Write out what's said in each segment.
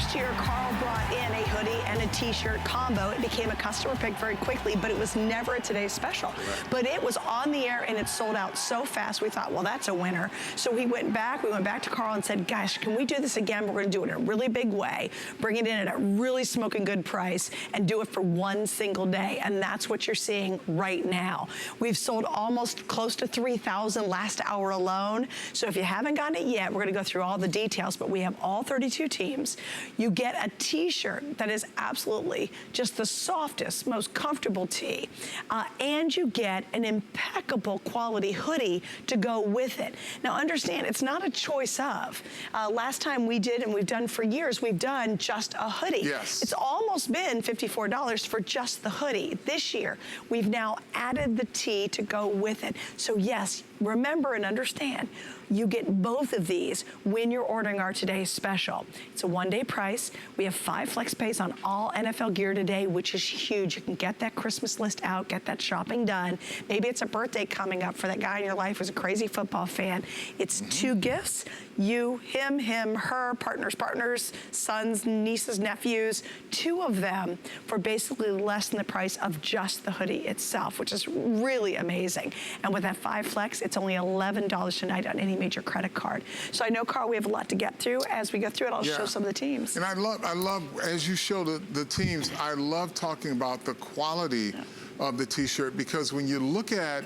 last year, Carl brought in a hoodie and a t-shirt combo. It became a customer pick very quickly, but it was never a Today's Special. Right. But it was on the air and it sold out so fast, we thought, well, that's a winner. So we went back to Carl and said, gosh, can we do this again? We're gonna do it in a really big way, bring it in at a really smoking good price, and do it for one single day. And that's what you're seeing right now. We've sold almost close to 3,000 last hour alone. So if you haven't gotten it yet, we're gonna go through all the details, but we have all 32 teams. You get a t-shirt that is absolutely just the softest, most comfortable tee. And you get an impeccable quality hoodie to go with it. Now understand, it's not a choice of. Last time we did, and we've done for years, we've done just a hoodie. Yes. It's almost been $54 for just the hoodie. This year, we've now added the tee to go with it. So yes, remember and understand, you get both of these when you're ordering our Today's Special. It's a one-day price. We have 5 flex pays on all NFL gear today, which is huge. You can get that Christmas list out, get that shopping done. Maybe it's a birthday coming up for that guy in your life who's a crazy football fan. It's 2 gifts. You, him, her, partners, sons, nieces, nephews, 2 of them for basically less than the price of just the hoodie itself, which is really amazing. And with that 5 flex, it's only $11 tonight on any major credit card. So I know, Carl, we have a lot to get through. As we go through it, I'll show some of the teams. And I love, as you show the teams, I love talking about the quality of the t-shirt, because when you look at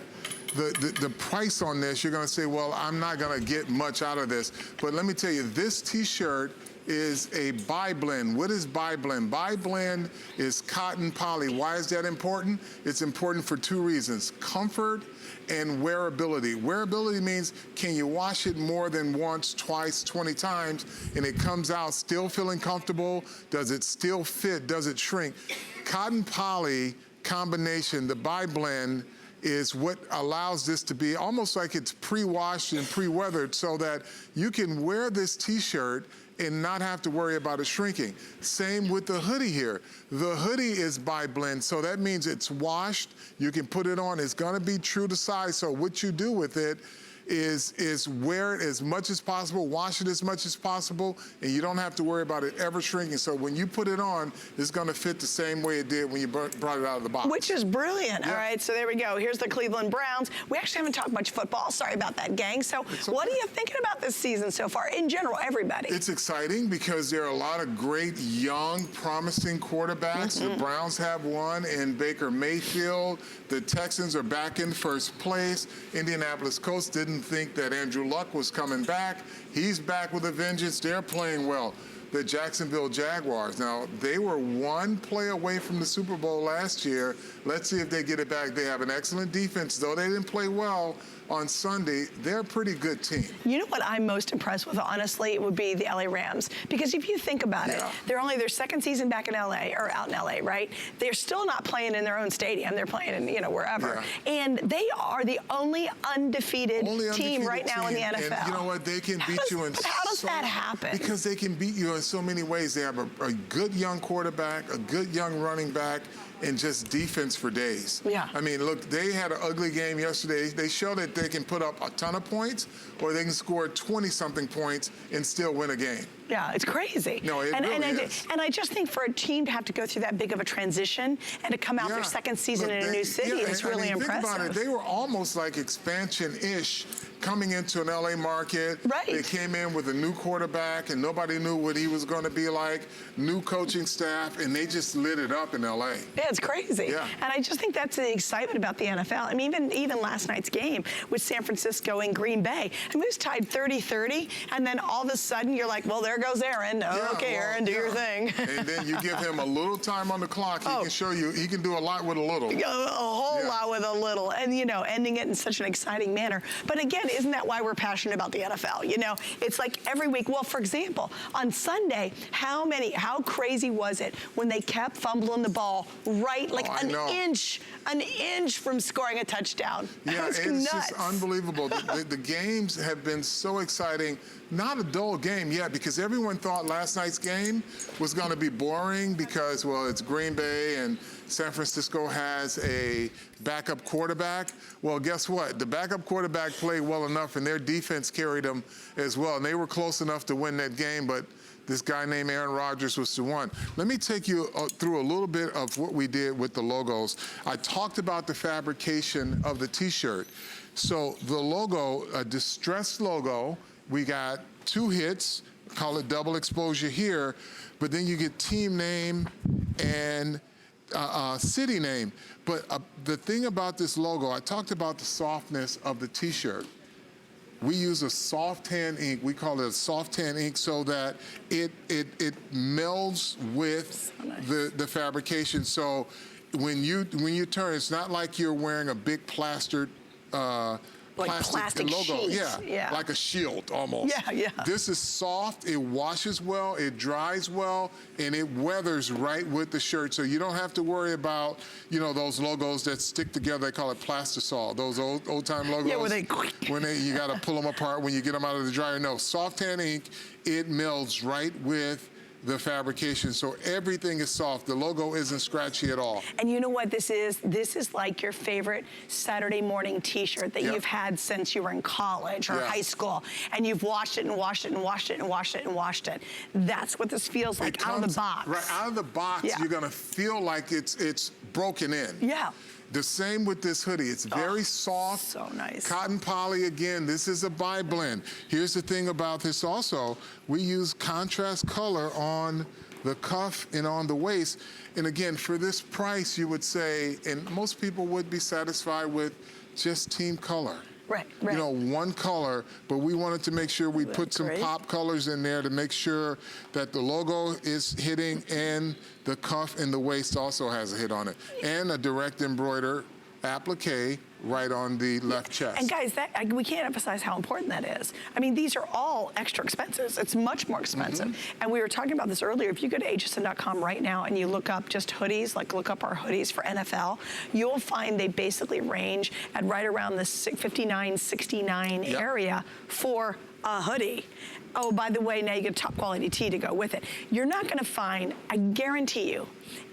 the price on this, you're gonna say, well, I'm not gonna get much out of this. But let me tell you, this t-shirt is a bi-blend. What is bi-blend? Bi-blend is cotton poly. Why is that important? It's important for 2 reasons: comfort and wearability. Wearability means, can you wash it more than once, twice, 20 times, and it comes out still feeling comfortable? Does it still fit? Does it shrink? Cotton poly combination, the bi-blend, is what allows this to be almost like it's pre-washed and pre-weathered, so that you can wear this t-shirt and not have to worry about it shrinking. Same with the hoodie here. The hoodie is bi-blend, so that means it's washed, you can put it on, it's gonna be true to size. So what you do with it is wear it as much as possible, wash it as much as possible, and you don't have to worry about it ever shrinking. So when you put it on, it's gonna fit the same way it did when you brought it out of the box. Which is brilliant. All right, so there we go. Here's the Cleveland Browns. We actually haven't talked much football. Sorry about that, gang. So what are you thinking about this season so far? In general, everybody. It's exciting because there are a lot of great, young, promising quarterbacks. The Browns have one in Baker Mayfield. The Texans are back in first place. Indianapolis Colts didn't think that Andrew Luck was coming back. He's back with a vengeance. They're playing well. The Jacksonville Jaguars, now they were 1 play away from the Super Bowl last year. Let's see if they get it back. They have an excellent defense, though they didn't play well on Sunday. They're a pretty good team. You know what I'm most impressed with, honestly, it would be the LA Rams. Because if you think about it, they're only their 2nd season back in LA, or out in LA, right? They're still not playing in their own stadium. They're playing in, wherever. And they are the only undefeated team right now in the NFL. And you know what? They can beat you in how does that happen? Because they can beat you in so many ways. They have a good young quarterback, a good young running back, and just defense for days. I mean, look, they had an ugly game yesterday. They showed that they can put up a ton of points, or they can score 20-something points and still win a game. Yeah, it's crazy. No, it really is. And I just think for a team to have to go through that big of a transition and to come out their 2nd season in a new city, it's really impressive. Think about it. They were almost like expansion-ish coming into an LA market. They came in with a new quarterback and nobody knew what he was going to be like, new coaching staff, and they just lit it up in LA. Yeah, it's crazy. And I just think that's the excitement about the NFL. I mean, even last night's game with San Francisco and Green Bay, I mean, it was tied 30-30, and then all of a sudden you're like, well, there goes Aaron. Okay, Aaron, do your thing. And then you give him a little time on the clock. He can show you, he can do a lot with a little. A whole lot with a little. And, ending it in such an exciting manner. But again, isn't that why we're passionate about the NFL? It's like every week. Well, for example, on Sunday, how crazy was it when they kept fumbling the ball right, like an inch from scoring a touchdown? Yeah, it's nuts. Just unbelievable. The games have been so exciting. Not a dull game yet, because everyone thought last night's game was going to be boring because, well, it's Green Bay and San Francisco has a backup quarterback. Well, guess what? The backup quarterback played well enough, and their defense carried them as well. And they were close enough to win that game, but this guy named Aaron Rodgers was the one. Let me take you through a little bit of what we did with the logos. I talked about the fabrication of the t-shirt. So the logo, a distressed logo, we got 2 hits, call it double exposure here, but then you get team name and city name. But the thing about this logo, I talked about the softness of the t-shirt. We use a soft tan ink. We call it a soft tan ink so that it melds with the fabrication. So when you turn, it's not like you're wearing a big plastered like plastic logo. sheet. Yeah, like a shield almost. Yeah. This is soft, it washes well, it dries well, and it weathers right with the shirt. So you don't have to worry about, you know, those logos that stick together. They call it plastisol. Those old time logos. Yeah, when they you got to pull them apart when you get them out of the dryer. No, soft tan ink, it melds right with the fabrication, so everything is soft. The logo isn't scratchy at all. And you know what this is? This is like your favorite Saturday morning t-shirt that you've had since you were in college or high school, and you've washed it and washed it and washed it and washed it and washed it. That's what this feels like out of the box. Right, out of the box, you're gonna feel like it's broken in. Yeah. The same with this hoodie. It's very soft. So nice. Cotton poly, again, this is a bi-blend. Here's the thing about this also. We use contrast color on the cuff and on the waist. And again, for this price, you would say, and most people would be satisfied with just team color. Right. You know, one color, but we wanted to make sure we put some pop colors in there to make sure that the logo is hitting and the cuff and the waist also has a hit on it. And a direct embroider applique right on the left chest. And guys, we can't emphasize how important that is. I mean, these are all extra expenses. It's much more expensive. And we were talking about this earlier. If you go to hsn.com right now and you look up just hoodies, like look up our hoodies for NFL, you'll find they basically range at right around the $59, $69 area for a hoodie. Oh, by the way, now you get a top quality tee to go with it. You're not gonna find, I guarantee you,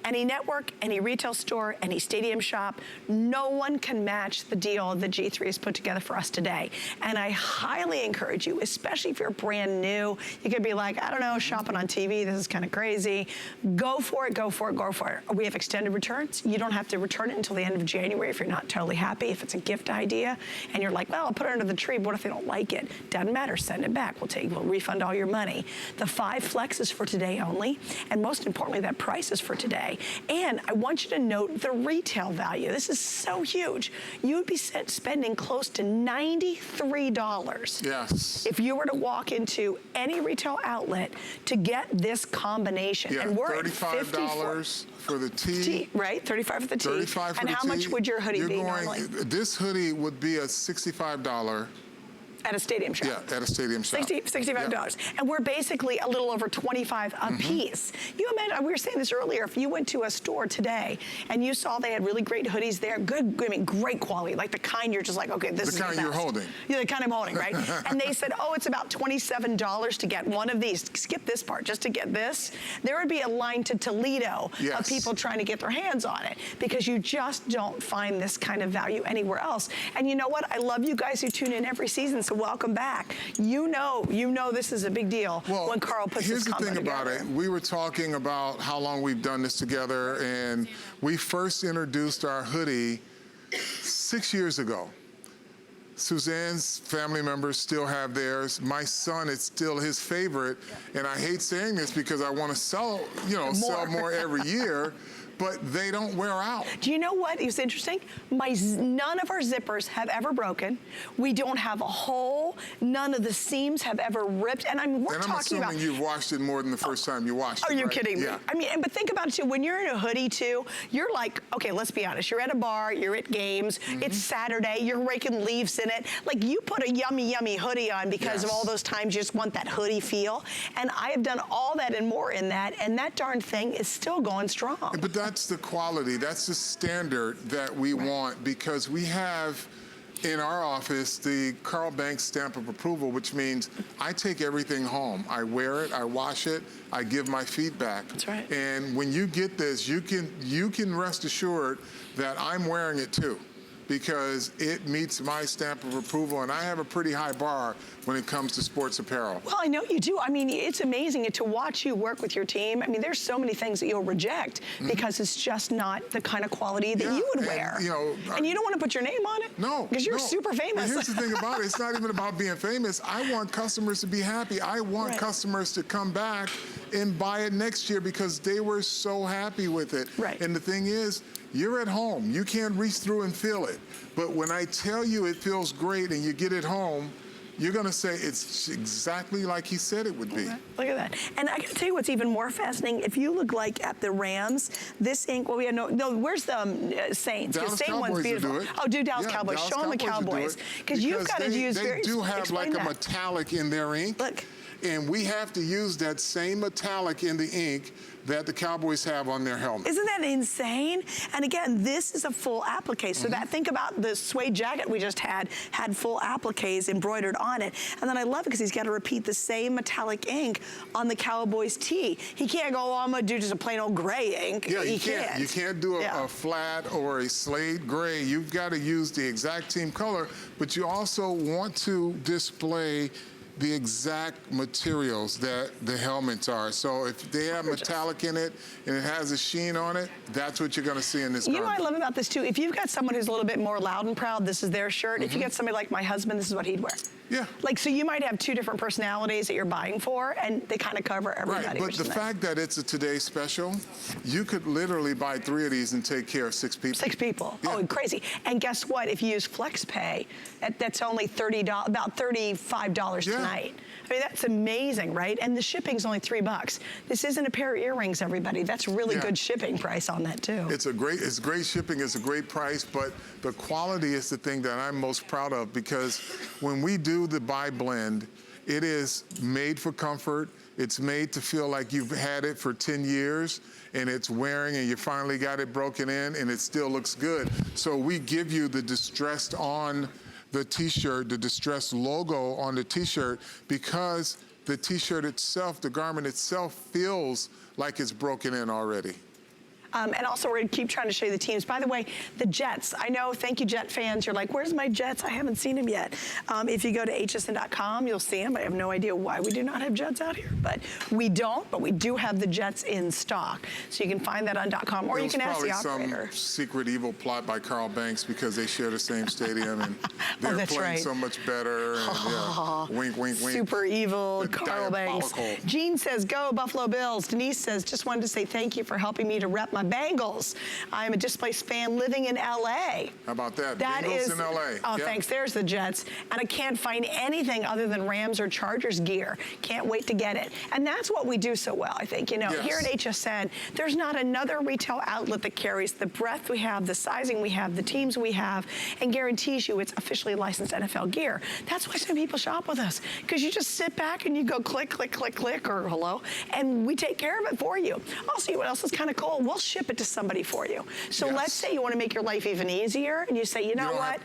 any network, any retail store, any stadium shop, no one can match the deal that G3 has put together for us today. And I highly encourage you, especially if you're brand new, you could be like, I don't know, shopping on TV, this is kind of crazy. Go for it, go for it, go for it. We have extended returns. You don't have to return it until the end of January if you're not totally happy. If it's a gift idea and you're like, well, I'll put it under the tree, but what if they don't like it? Doesn't matter, send it back. We'll refund all your money. The 5 flex is for today only, and most importantly, that price is for today. And I want you to note the retail value. This is so huge. You would be spending close to $93. Yes. If you were to walk into any retail outlet to get this combination. Yeah, and we're $35 for the tee. Right, $35 for the tee. $35 for the tee. And how much would your hoodie be normally? This hoodie would be a $65. At a stadium shop. Yeah, at a stadium shop. $65. Yeah. And we're basically a little over $25 a piece. You imagine, we were saying this earlier, if you went to a store today and you saw they had really great hoodies there, great quality, like the kind you're just like, okay, this is the kind you're holding. Yeah, the kind I'm holding, right? And they said, oh, it's about $27 to get one of these. Skip this part, just to get this. There would be a line to Toledo of people trying to get their hands on it because you just don't find this kind of value anywhere else. And you know what? I love you guys who tune in every season, so welcome back. You know this is a big deal when Carl puts this combo together. Here's the thing about it. We were talking about how long we've done this together, and we first introduced our hoodie 6 years ago. Suzanne's family members still have theirs. My son, it's still his favorite, and I hate saying this because I want to sell more every year. But they don't wear out. Do you know what is interesting? None of our zippers have ever broken. We don't have a hole. None of the seams have ever ripped. And I'm assuming you've washed it more than the first time you washed it. Are you kidding me? I mean, but think about it too. When you're in a hoodie too, you're like, okay, let's be honest. You're at a bar, you're at games, it's Saturday, you're raking leaves in it. Like you put a yummy, yummy hoodie on because of all those times you just want that hoodie feel. And I have done all that and more in that, and that darn thing is still going strong. But that's the quality, that's the standard that we want, because we have in our office the Carl Banks stamp of approval, which means I take everything home. I wear it, I wash it, I give my feedback. That's right. And when you get this, you can rest assured that I'm wearing it too. because it meets my stamp of approval, and I have a pretty high bar when it comes to sports apparel. Well, I know you do. I mean, it's amazing to watch you work with your team. I mean, there's so many things that you'll reject because it's just not the kind of quality that you would wear. You know, and you don't want to put your name on it? No. Because you're super famous. But here's the thing about it. It's not even about being famous. I want customers to be happy. I want customers to come back and buy it next year because they were so happy with it. Right. And the thing is, you're at home. You can't reach through and feel it. But when I tell you it feels great and you get it home, you're going to say it's exactly like he said it would be. Okay. Look at that. And I got to tell you what's even more fascinating. If you look like at the Rams, this ink, well, we had no, where's the Saints? Dallas the same Cowboys one's beautiful. do it. Oh, do Dallas Cowboys. Dallas Show them the Cowboys. Because you've got to use They do have like a metallic in their ink. Look. And we have to use that same metallic in the ink that the Cowboys have on their helmet. Isn't that insane? And again, this is a full applique. So that, think about the suede jacket we just had full appliques embroidered on it. And then I love it because he's got to repeat the same metallic ink on the Cowboys tee. He can't go, oh, I'm going to do just a plain old gray ink. Yeah, he can't. You can't do a flat or a slate gray. You've got to use the exact team color, but you also want to display the exact materials that the helmets are. So if they have metallic in it and it has a sheen on it, that's what you're going to see in this garment. You know what I love about this too? If you've got someone who's a little bit more loud and proud, this is their shirt. If you get somebody like my husband, this is what he'd wear. Yeah. Like, so you might have two different personalities that you're buying for, and they kind of cover everybody. Right, but the fact that it's a Today Special, you could literally buy 3 of these and take care of 6 people. 6 people. Yeah. Oh, crazy. And guess what? If you use FlexPay, that's only about $35 tonight. I mean, that's amazing, right? And the shipping's only $3. This isn't a pair of earrings, everybody. That's really good shipping price on that too. It's great shipping, it's a great price, but the quality is the thing that I'm most proud of, because when we do the buy blend, it is made for comfort. It's made to feel like you've had it for 10 years and it's wearing and you finally got it broken in and it still looks good. So we give you the distressed on the t-shirt, the distressed logo on the t-shirt, because the t-shirt itself, the garment itself, feels like it's broken in already. And also, we're going to keep trying to show you the teams. By the way, the Jets. I know, thank you, Jet fans. You're like, where's my Jets? I haven't seen them yet. If you go to hsn.com, you'll see them. I have no idea why we do not have Jets out here. But we don't, but we do have the Jets in stock. So you can find that on .com, or you can ask the operator. Some secret evil plot by Carl Banks because they share the same stadium and they're playing so much better. And, wink, wink, wink. Super evil, Carl Banks. Jean says, go Buffalo Bills. Denise says, just wanted to say thank you for helping me to rep my Bengals. I'm a displaced fan living in LA. How about that? That Bengals is in LA. Oh, thanks. There's the Jets. And I can't find anything other than Rams or Chargers gear. Can't wait to get it. And that's what we do so well, I think. You know, here at HSN, there's not another retail outlet that carries the breadth we have, the sizing we have, the teams we have, and guarantees you it's officially licensed NFL gear. That's why so many people shop with us, because you just sit back and you go click, click, click, click, or hello, and we take care of it for you. Also, what else is kind of cool? We'll ship it to somebody for you. So let's say you want to make your life even easier, and you say, you know what?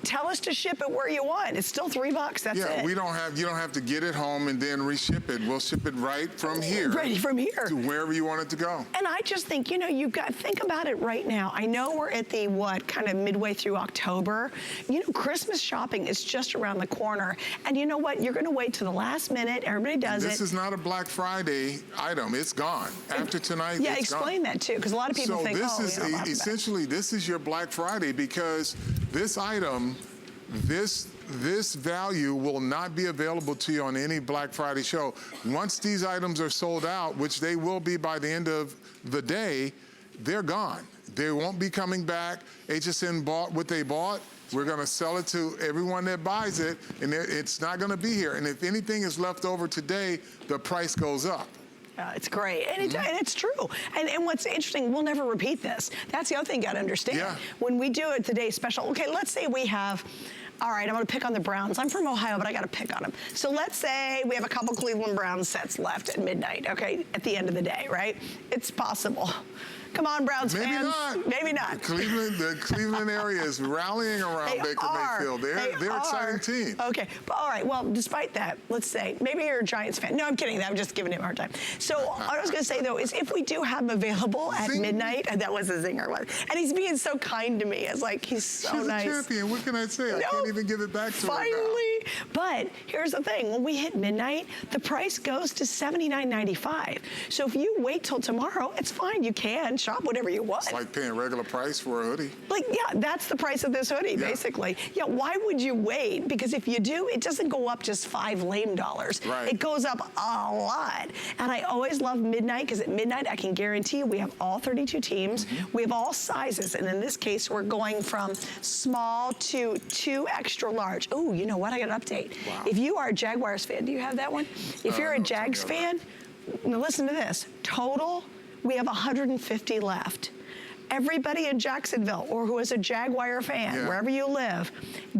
Tell us to ship it where you want. It's still $3. That's it. You don't have to get it home and then reship it. We'll ship it right from here. Right from here. To wherever you want it to go. And I just think, you know, think about it right now. I know we're at the, kind of midway through October. You know, Christmas shopping is just around the corner. And you know what? You're going to wait to the last minute. Everybody does it. This is not a Black Friday item. It's gone. After tonight, it's explain that too, because a lot of people think, essentially, this is your Black Friday, because this item, this value will not be available to you on any Black Friday show. Once these items are sold out, which they will be by the end of the day, they're gone. They won't be coming back. HSN bought what they bought. We're going to sell it to everyone that buys it, and it's not going to be here. And if anything is left over today, the price goes up. It's great, and it's true. And what's interesting, we'll never repeat this. That's the other thing you gotta understand. When we do it Today Special, okay, let's say we have, all right, I'm gonna pick on the Browns. I'm from Ohio, but I gotta pick on them. So let's say we have a couple Cleveland Browns sets left at midnight, okay, at the end of the day, right? It's possible. Come on, Browns Maybe fans. not. Maybe not. The Cleveland area is rallying around Baker Mayfield. They're an exciting team. Okay, but all right, well, despite that, let's say, maybe you're a Giants fan. No, I'm kidding. I'm just giving him a hard time. So what I was going to say, though, is if we do have him available at midnight, and that was a zinger, and he's being so kind to me. It's like, he's so nice. She's a champion. What can I say? I can't even give it back to her now. Finally. But here's the thing. When we hit midnight, the price goes to $79.95. So if you wait till tomorrow, it's fine. You can shop whatever you want. It's like paying regular price for a hoodie. Like, yeah, that's the price of this hoodie, basically. Yeah, why would you wait? Because if you do, it doesn't go up just $5 lame. Right. It goes up a lot. And I always love midnight, because at midnight, I can guarantee you we have all 32 teams. We have all sizes. And in this case, we're going from small to 2 extra large. Oh, you know what? I got an update. Wow. If you are a Jaguars fan, do you have that one? If you're a Jags fan, now listen to this. Total, we have 150 left. Everybody in Jacksonville or who is a Jaguar fan, wherever you live,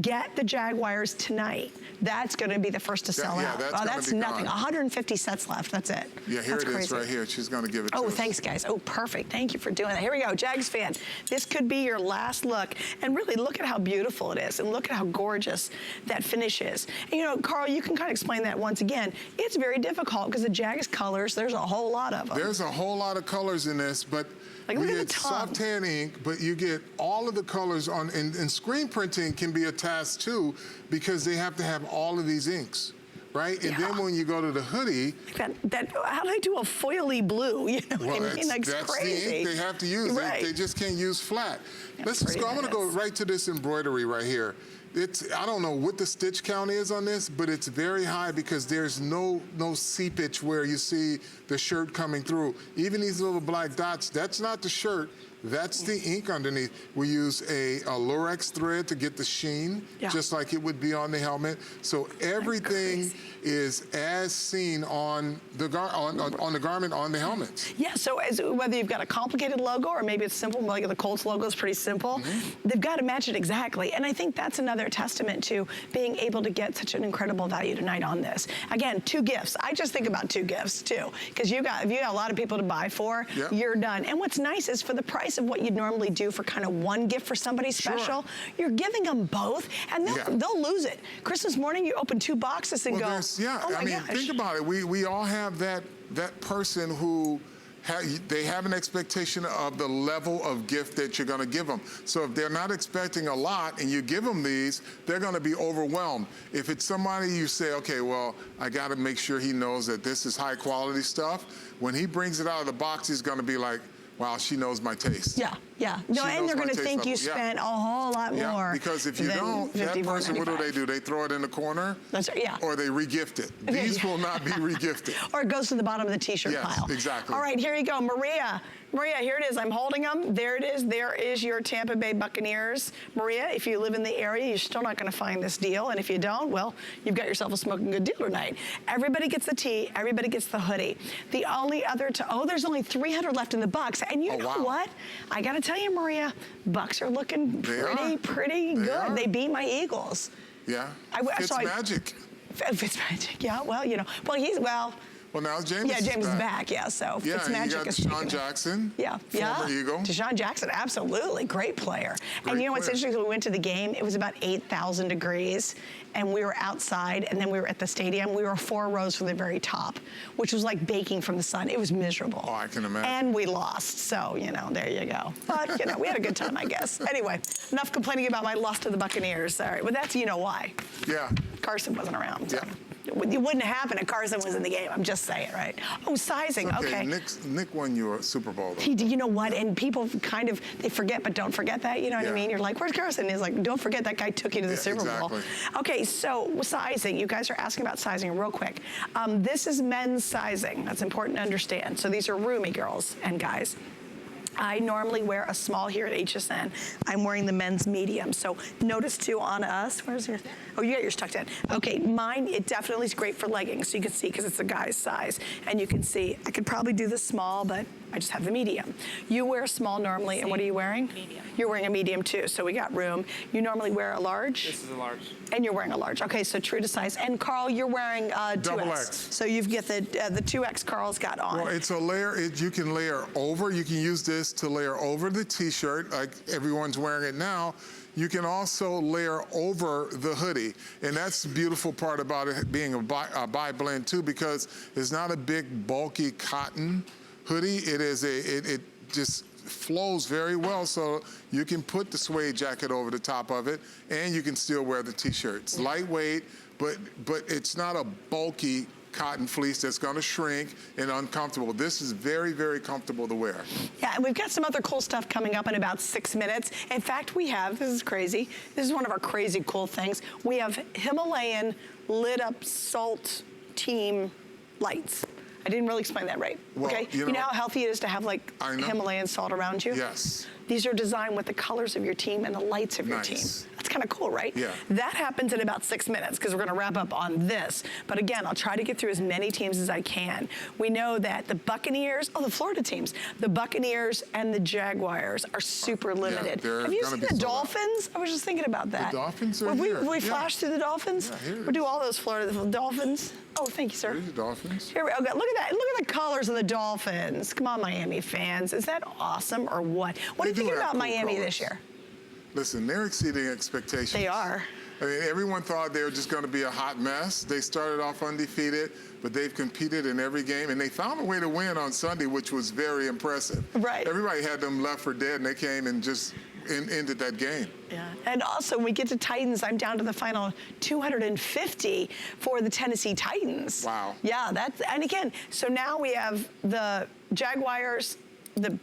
get the Jaguars tonight. That's going to be the first to sell out. That's nothing. 150 sets left. That's it. Yeah, here it is right here. She's going to give it to us. Oh, thanks, guys. Oh, perfect. Thank you for doing that. Here we go. Jags fan, this could be your last look. And really, look at how beautiful it is. And look at how gorgeous that finish is. And, you know, Carl, you can kind of explain that once again. It's very difficult because the Jags colors, there's a whole lot of them. There's a whole lot of colors in this, but like, you get soft tan ink, but you get all of the colors on, and screen printing can be a task too, because they have to have all of these inks, right? And then when you go to the hoodie, how do I do a foily blue? You know what I mean? Like, that's crazy. the ink they have to use. Right. They just can't use flat. Let's just go. I'm going to go right to this embroidery right here. I don't know what the stitch count is on this, but it's very high because there's no seepage where you see the shirt coming through. Even these little black dots, that's not the shirt. That's the ink underneath. We use a Lurex thread to get the sheen, just like it would be on the helmet. So everything is as seen on the garment, on the helmet. Yeah, so whether you've got a complicated logo or maybe it's simple, like the Colts logo is pretty simple, they've got to match it exactly. And I think that's another testament to being able to get such an incredible value tonight on this. Again, 2 gifts. I just think about 2 gifts too, because if you got a lot of people to buy for, you're done. And what's nice is for the price of what you'd normally do for kind of 1 gift for somebody special, you're giving them both, and they'll lose it. Christmas morning, you open 2 boxes and go, oh my gosh. Think about it. We all have that person who they have an expectation of the level of gift that you're going to give them. So if they're not expecting a lot and you give them these, they're going to be overwhelmed. If it's somebody you say, okay, well, I got to make sure he knows that this is high quality stuff. When he brings it out of the box, he's going to be like, wow, she knows my taste. Yeah. No, and they're going to think you spent a whole lot more. Because if you don't, that person, what do? They throw it in the corner? That's right, Or they re-gift it. These will not be re-gifted. Or it goes to the bottom of the T-shirt pile. Yes, exactly. All right, here you go. Maria, here it is. I'm holding them. There it is. There is your Tampa Bay Buccaneers. Maria, if you live in the area, you're still not going to find this deal. And if you don't, well, you've got yourself a smoking good deal tonight. Everybody gets the tee. Everybody gets the hoodie. The only other, there's only 300 left in the box. And you know what? I got to tell you, Maria, Bucks are looking pretty good. They beat my Eagles. Yeah. Fitzmagic. Fitzmagic, yeah. Well, you know. Well, now James is back. So Fitzmagic is Deshaun Jackson. Former Eagle. Deshaun Jackson, absolutely. Great player. And you know what's interesting? When we went to the game, it was about 8,000 degrees. And we were outside, and then we were at the stadium. We were 4 rows from the very top, which was like baking from the sun. It was miserable. Oh, I can imagine. And we lost. So, you know, there you go. But, you know, we had a good time, I guess. Anyway, enough complaining about my loss to the Buccaneers. All right, but that's, you know, why. Yeah. Carson wasn't around. So. It wouldn't happen if Carson was in the game. I'm just saying, right? Oh, sizing. Okay. Nick won your Super Bowl, though. You know what? And people kind of, they forget, but don't forget that. You know what I mean? You're like, where's Carson? He's like, don't forget that guy took you to the Super Bowl. Okay, so sizing. You guys are asking about sizing real quick. This is men's sizing. That's important to understand. So these are roomy girls and guys. I normally wear a small here at HSN. I'm wearing the men's medium. So notice too on us, where's yours? Oh, you got yours tucked in. Okay, mine, it definitely is great for leggings. So you can see, because it's a guy's size. And you can see, I could probably do the small, but I just have the medium. You wear a small normally, and what are you wearing? Medium. You're wearing a medium too, so we got room. You normally wear a large? This is a large. And you're wearing a large. Okay, so true to size. And Carl, you're wearing 2X. Double X. So you've got the 2X Carl's got on. Well, it's a layer, you can layer over. You can use this to layer over the t-shirt, like everyone's wearing it now. You can also layer over the hoodie. And that's the beautiful part about it being a buy blend too, because it's not a big bulky cotton hoodie. It is it just flows very well, so you can put the suede jacket over the top of it, and you can still wear the t-shirt. It's lightweight, but it's not a bulky cotton fleece that's going to shrink and uncomfortable. This is very, very comfortable to wear. Yeah, and we've got some other cool stuff coming up in about 6 minutes. In fact, we have, this is crazy, this is one of our crazy cool things. We have Himalayan lit up salt team lights. I didn't really explain that right, Well, okay? you know how healthy it is to have like Himalayan salt around you? Yes. These are designed with the colors of your team and the lights of your team. That's kind of cool, right? Yeah. That happens in about 6 minutes because we're going to wrap up on this. But again, I'll try to get through as many teams as I can. We know that the Buccaneers, the Florida teams, the Buccaneers and the Jaguars are super limited. Have you seen the Dolphins? I was just thinking about that. The Dolphins are here. We flash through the Dolphins? Yeah, here it We'll do is. all those Florida Dolphins. Oh, thank you, sir. Here's the Dolphins. Here we go. Look at that. Look at the colors of the Dolphins. Come on, Miami fans. Is that awesome or what? What do you think about Miami this year? Listen, they're exceeding expectations. They are. I mean, everyone thought they were just going to be a hot mess. They started off undefeated, but they've competed in every game, and they found a way to win on Sunday, which was very impressive. Right. Everybody had them left for dead, and they came and just ended that game. Yeah. And also, when we get to Titans, I'm down to the final 250 for the Tennessee Titans. Wow. Yeah, and again, so now we have the Jaguars, the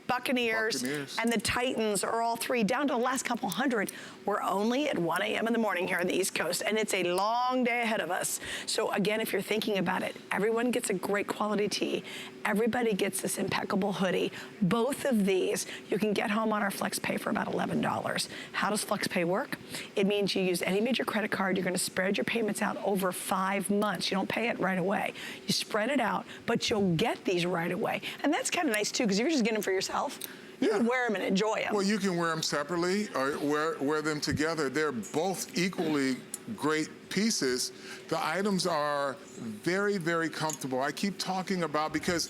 Buccaneers, and the Titans are all three down to the last couple hundred. We're only at 1 a.m. in the morning here on the East Coast, and it's a long day ahead of us. So again, if you're thinking about it, everyone gets a great quality tee. Everybody gets this impeccable hoodie. Both of these you can get home on our FlexPay for about $11. How does FlexPay work? It means you use any major credit card. You're going to spread your payments out over 5 months. You don't pay it right away. You spread it out, but you'll get these right away. And that's kind of nice too, because if you're just getting them for yourself, you can wear them and enjoy them. Well, you can wear them separately or wear them together. They're both equally great pieces. The items are very, very comfortable. I keep talking about, because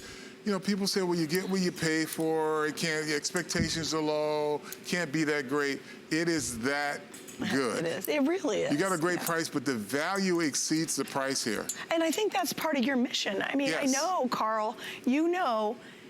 people say, well, you get what you pay for. Your expectations are low. Can't be that great. It is that good. It is. It really is. You got a great price, but the value exceeds the price here. And I think that's part of your mission. I mean, I know, Carl,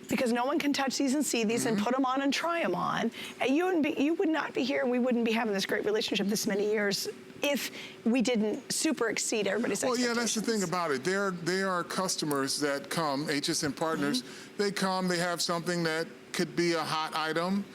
because no one can touch these and see these and put them on and try them on. You would not be here, and we wouldn't be having this great relationship this many years if we didn't super exceed everybody's expectations. Well, yeah, that's the thing about it. There are customers that come, HSN partners, they come, they have something that could be a hot item,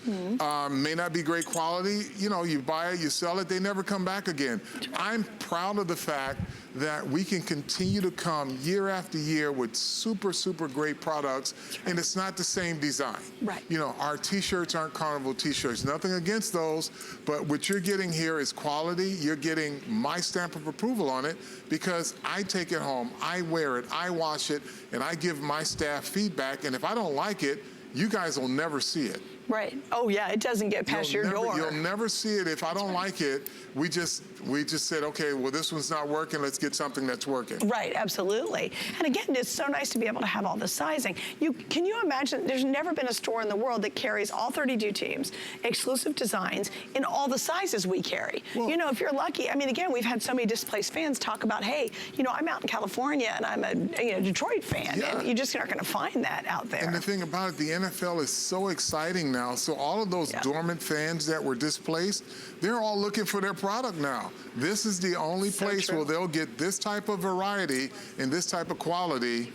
may not be great quality. You buy it, you sell it, they never come back again. I'm proud of the fact that we can continue to come year after year with super, super great products, and it's not the same design. Right. Our t-shirts aren't Carnival t-shirts, nothing against those, but what you're getting here is quality. You're getting my stamp of approval on it, because I take it home, I wear it, I wash it, and I give my staff feedback, and if I don't like it, you guys will never see it. Right. Oh, yeah, it doesn't get past your door. You'll never see it. If I don't like it, we just said, okay, well, this one's not working. Let's get something that's working. Right, absolutely. And again, it's so nice to be able to have all the sizing. Can you imagine, there's never been a store in the world that carries all 32 teams, exclusive designs, in all the sizes we carry. Well, if you're lucky, I mean, again, we've had so many displaced fans talk about, hey, I'm out in California and I'm a Detroit fan, and you just aren't going to find that out there. And the thing about it, the NFL is so exciting now. So all of those dormant fans that were displaced, they're all looking for their product now. This is the only place where they'll get this type of variety and this type of quality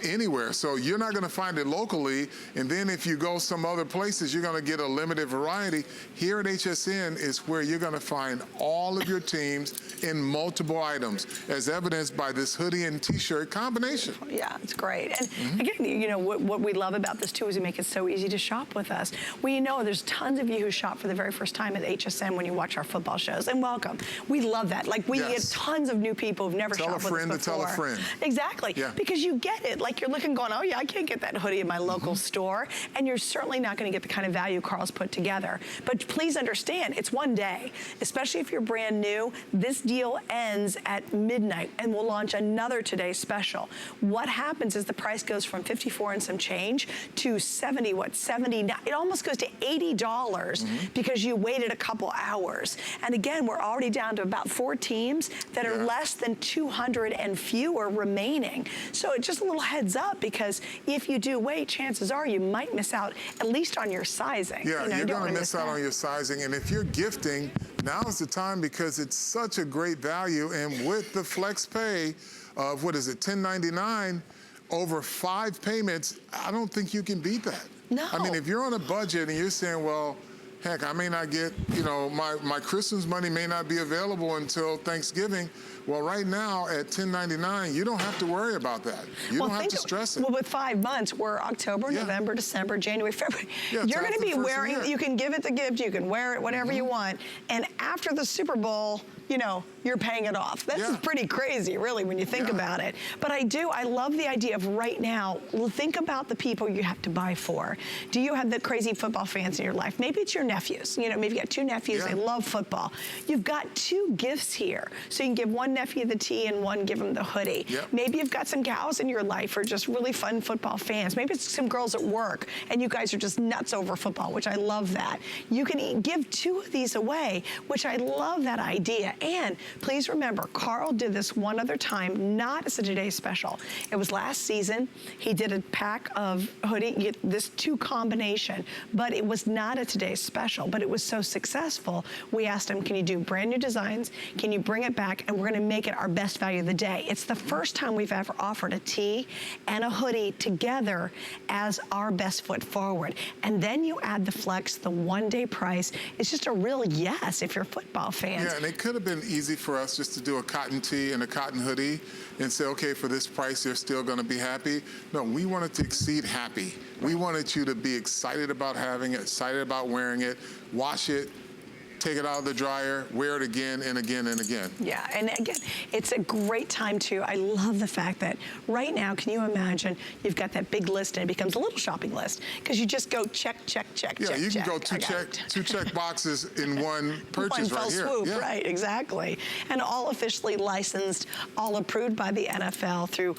anywhere. So you're not going to find it locally, and then if you go some other places, you're going to get a limited variety. Here at HSN is where you're going to find all of your teams in multiple items, as evidenced by this hoodie and t-shirt combination. Yeah, it's great. And again, what we love about this too is we make it so easy to shop with us. We know there's tons of you who shop for the very first time at HSN when you watch our football shows, and welcome. We love that. Like, we get tons of new people who've never shopped with us before. Tell a friend to tell a friend. Exactly. Yeah. Because you get like you're looking going, oh yeah, I can't get that hoodie in my local store. And you're certainly not gonna get the kind of value Carl's put together. But please understand, it's one day, especially if you're brand new. This deal ends at midnight and we'll launch another today special. What happens is the price goes from 54 and some change to 70, what, 79? It almost goes to $80 because you waited a couple hours. And again, we're already down to about 4 teams that are less than 200 and fewer remaining. So it's just a little heads up, because if you do wait, chances are you might miss out at least on your sizing. Yeah, you know, you're gonna miss out on your sizing. And if you're gifting, now's the time, because it's such a great value. And with the flex pay of, what is it, $10.99 over 5 payments, I don't think you can beat that. No. I mean, if you're on a budget and you're saying, well, heck, I may not get, you know, my Christmas money may not be available until Thanksgiving. Well, right now at $10.99, you don't have to worry about that. You don't have to stress it. Well, with 5 months, we're October, November, December, January, February. You're going to be wearing, you can give it the gift, you can wear it, whatever you want. And after the Super Bowl, you know, you're paying it off. That's pretty crazy, really, when you think about it. But I love the idea of right now, think about the people you have to buy for. Do you have the crazy football fans in your life? Maybe it's your nephews. You know, maybe you got 2 nephews, they love football. You've got 2 gifts here. So you can give one nephew the tee and one give him the hoodie. Maybe you've got some gals in your life who are just really fun football fans. Maybe it's some girls at work and you guys are just nuts over football, which I love that. You can give 2 of these away, which I love that idea. And please remember, Carl did this one other time, not as a Today Special. It was last season. He did a pack of hoodie, you get this 2 combination, but it was not a Today Special, but it was so successful. We asked him, can you do brand new designs? Can you bring it back? And we're gonna make it our best value of the day. It's the first time we've ever offered a tee and a hoodie together as our best foot forward. And then you add the flex, the one-day price. It's just a real yes if you're football fans. Yeah, and it could have been easy for us just to do a cotton tee and a cotton hoodie and say, okay, for this price, they're still gonna be happy. No, we wanted to exceed happy. We wanted you to be excited about having it, excited about wearing it, wash it, take it out of the dryer, wear it again and again and again. Yeah, and again, it's a great time too. I love the fact that right now, can you imagine, you've got that big list and it becomes a little shopping list, because you just go check, check, check, yeah, check, you can check. go two check boxes in one purchase one right here. Swoop, right, exactly. And all officially licensed, all approved by the NFL through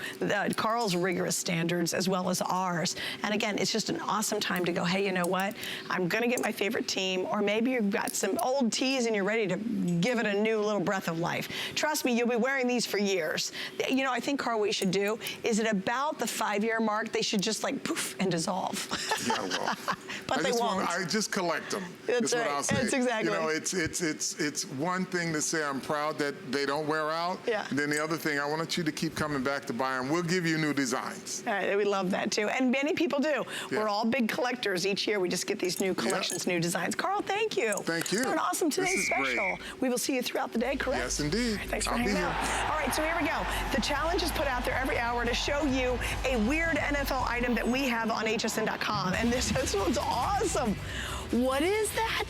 Carl's rigorous standards as well as ours. And again, it's just an awesome time to go, hey, you know what? I'm gonna get my favorite team, or maybe you've got some old tees and you're ready to give it a new little breath of life. Trust me, you'll be wearing these for years. You know, I think, Carl, what you should do is at about the 5-year mark, they should just like poof and dissolve. Yeah, well, but they won't. I just collect them. That's right. What I'll say. That's exactly. You know, it's one thing to say I'm proud that they don't wear out. Yeah. And then the other thing, I want you to keep coming back to buy them. We'll give you new designs. All right, we love that too. And many people do. Yeah. We're all big collectors. Each year we just get these new collections, new designs. Carl, thank you. Thank you. For an awesome Today's Special. Great. We will see you throughout the day, correct? Yes, indeed. Right, thanks for hanging out. All right, so here we go. The challenge is put out there every hour to show you a weird NFL item that we have on hsn.com. And this one's awesome. What is that?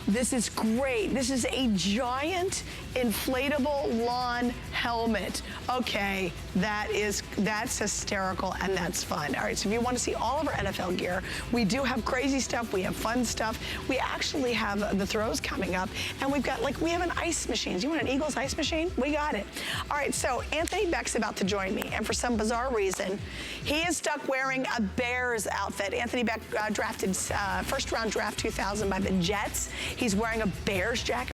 This is great. This is a giant inflatable lawn helmet. Okay, that's hysterical and that's fun. All right, so if you want to see all of our NFL gear, we do have crazy stuff, we have fun stuff. We actually have the throws coming up, and we have an ice machine. Do you want an Eagles ice machine? We got it. All right, so Anthony Beck's about to join me, and for some bizarre reason, he is stuck wearing a Bears outfit. Anthony Beck drafted first round draft 2000 by the Jets. He's wearing a Bears jacket.